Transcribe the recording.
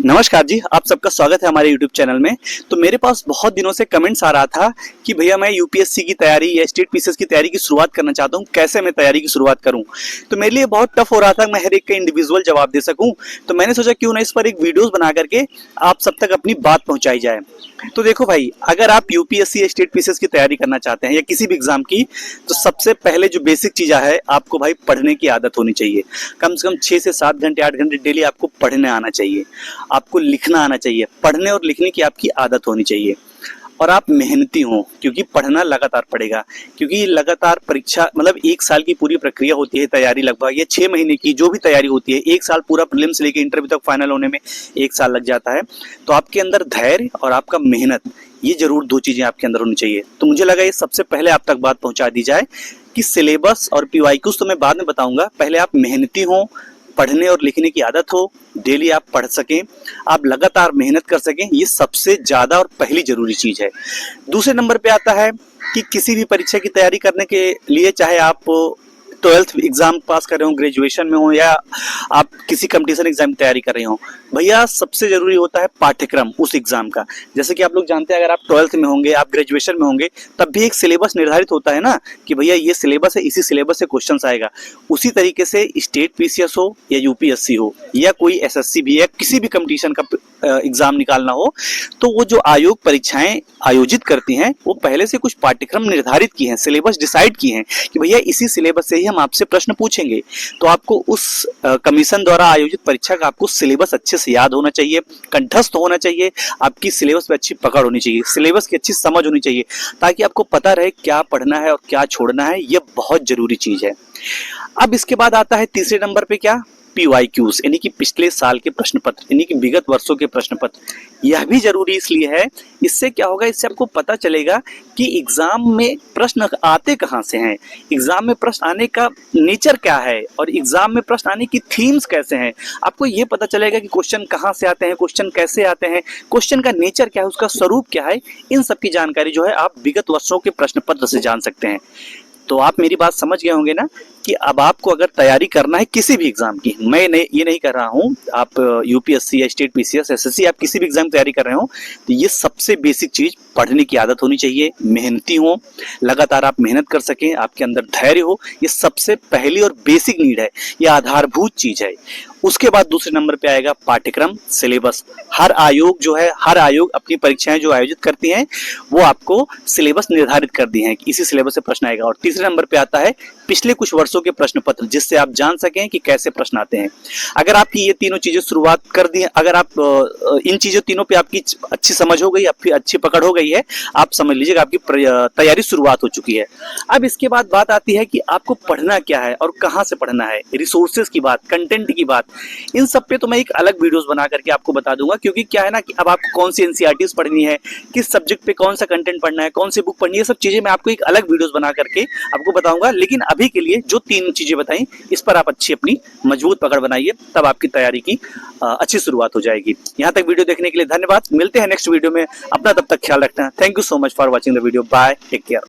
नमस्कार जी, आप सबका स्वागत है हमारे YouTube चैनल में। तो मेरे पास बहुत दिनों से कमेंट्स आ रहा था कि भैया मैं यूपीएससी की तैयारी या स्टेट पीसीएस की तैयारी की शुरुआत करना चाहता हूँ, कैसे मैं तैयारी की शुरुआत करूँ। तो मेरे लिए बहुत टफ हो रहा था मैं हर एक का इंडिविजुअल जवाब दे सकूँ। तो मैंने सोचा क्यों ना इस पर एक वीडियोस बना करके आप सब तक अपनी बात पहुँचाई जाए। तो देखो भाई, अगर आप यूपीएससी या स्टेट पीसीएस की तैयारी करना चाहते हैं या किसी भी एग्जाम की, तो सबसे पहले जो बेसिक चीज़ है, आपको भाई पढ़ने की आदत होनी चाहिए। कम से कम 6 से 7 घंटे 8 घंटे डेली आपको पढ़ने आना चाहिए, आपको लिखना आना चाहिए। पढ़ने और लिखने की आपकी आदत होनी चाहिए और आप मेहनती हो, क्योंकि पढ़ना लगातार पड़ेगा। क्योंकि लगातार परीक्षा मतलब 1 साल की पूरी प्रक्रिया होती है तैयारी, लगभग ये 6 महीने की जो भी तैयारी होती है, 1 साल पूरा प्रीलिम से लेकर इंटरव्यू तक फाइनल होने में 1 साल लग जाता है। तो आपके अंदर धैर्य और आपका मेहनत, ये जरूर 2 चीजें आपके अंदर होनी चाहिए। तो मुझे लगा ये सबसे पहले आप तक बात पहुंचा दी जाए कि सिलेबस और पीवाईक्यूज तो मैं बाद में बताऊंगा, पहले आप मेहनती हो, पढ़ने और लिखने की आदत हो, डेली आप पढ़ सकें, आप लगातार मेहनत कर सकें, ये सबसे ज़्यादा और पहली ज़रूरी चीज़ है। दूसरे नंबर पे आता है कि किसी भी परीक्षा की तैयारी करने के लिए, चाहे आप 12th एग्जाम पास कर रहे हो, ग्रेजुएशन में हो, या आप किसी कंपटीशन एग्जाम की तैयारी कर रहे हो, भैया सबसे जरूरी होता है पाठ्यक्रम उस एग्जाम का। जैसे कि आप लोग जानते हैं, अगर आप 12th में होंगे, आप ग्रेजुएशन में होंगे, तब भी एक सिलेबस निर्धारित होता है ना कि भैया ये सिलेबस है, इसी सिलेबस से क्वेश्चंस आएगा। उसी तरीके से स्टेट पीसीएस हो या यूपीएससी हो या कोई एसएससी भी, या किसी भी कंपटीशन का एग्जाम निकालना हो, तो वो जो आयोग परीक्षाएं आयोजित करती हैं, वो पहले से कुछ पाठ्यक्रम निर्धारित किए हैं, सिलेबस डिसाइड किए हैं कि भैया इसी सिलेबस से ही हम आपसे प्रश्न पूछेंगे। तो आपको उस कमीशन द्वारा आयोजित परीक्षा का आपको सिलेबस अच्छे से याद होना चाहिए, कंठस्थ होना चाहिए, आपकी सिलेबस पे अच्छी पकड़ होनी चाहिए, सिलेबस की अच्छी समझ होनी चाहिए, ताकि आपको पता रहे क्या पढ़ना है और क्या छोड़ना है। यह बहुत जरूरी चीज है। अब इसके बाद आता है तीसरे नंबर पे क्या, पीवाईक्यूज, यानी कि पिछले साल के प्रश्न पत्र, यानी कि विगत वर्षों के प्रश्न पत्र। यह भी जरूरी इसलिए है, इससे क्या होगा, इससे आपको पता चलेगा कि एग्जाम में प्रश्न आते कहाँ से हैं, एग्जाम में प्रश्न आने का नेचर क्या है, और एग्जाम में प्रश्न आने की थीम्स कैसे हैं। आपको ये पता चलेगा कि क्वेश्चन कहाँ से आते हैं, क्वेश्चन कैसे आते हैं, क्वेश्चन का नेचर क्या है, उसका स्वरूप क्या है। इन सब की जानकारी जो है आप विगत वर्षों के प्रश्न पत्र से जान सकते हैं। तो आप मेरी बात समझ गए होंगे ना कि अब आपको अगर तैयारी करना है किसी भी एग्जाम की, मैं ये नहीं कर रहा हूँ, आप यूपीएससी या स्टेट पीसीएस एसएससी, आप किसी भी एग्जाम की तैयारी कर रहे हो, तो ये सबसे बेसिक चीज पढ़ने की आदत होनी चाहिए, मेहनती हो, लगातार आप मेहनत कर सकें, आपके अंदर धैर्य हो। ये सबसे पहली और बेसिक नीड है, ये आधारभूत चीज है। उसके बाद दूसरे नंबर पे आएगा पाठ्यक्रम, सिलेबस। हर आयोग जो है, हर आयोग अपनी परीक्षाएं जो आयोजित करती हैं, वो आपको सिलेबस निर्धारित कर दी हैं कि इसी सिलेबस से प्रश्न आएगा। और तीसरे नंबर पे आता है पिछले कुछ वर्षों के प्रश्न पत्र, जिससे आप जान सकें कि कैसे प्रश्न आते हैं। अगर आपकी ये तीनों चीजें शुरुआत कर दी, अगर आप इन चीजों तीनों पे आपकी अच्छी समझ हो गई, आपकी अच्छी पकड़ हो गई है, आप समझ लीजिएगा आपकी तैयारी शुरुआत हो चुकी है। अब इसके बाद बात आती है कि आपको पढ़ना क्या है और कहाँ से पढ़ना है, रिसोर्सेज की बात, कंटेंट की बात। इन सब पे तो मैं एक अलग वीडियोस बना करके आपको बता दूंगा, क्योंकि क्या है ना कि अब आपको कौन सी एनसीईआरटीज पढ़नी है, किस सब्जेक्ट पे कौन सा कंटेंट पढ़ना है, कौन सी बुक पढ़नी है, सब चीजें मैं आपको एक अलग वीडियोस बना करके आपको बताऊंगा। लेकिन अभी के लिए जो 3 चीजें बताई, इस पर आप अच्छी अपनी मजबूत पकड़ बनाइए, तब आपकी तैयारी की अच्छी शुरुआत हो जाएगी। यहाँ तक वीडियो देखने के लिए धन्यवाद। मिलते हैं नेक्स्ट वीडियो में, अपना तब तक ख्याल रखना। Thank you so much for watching the video. Bye, take care.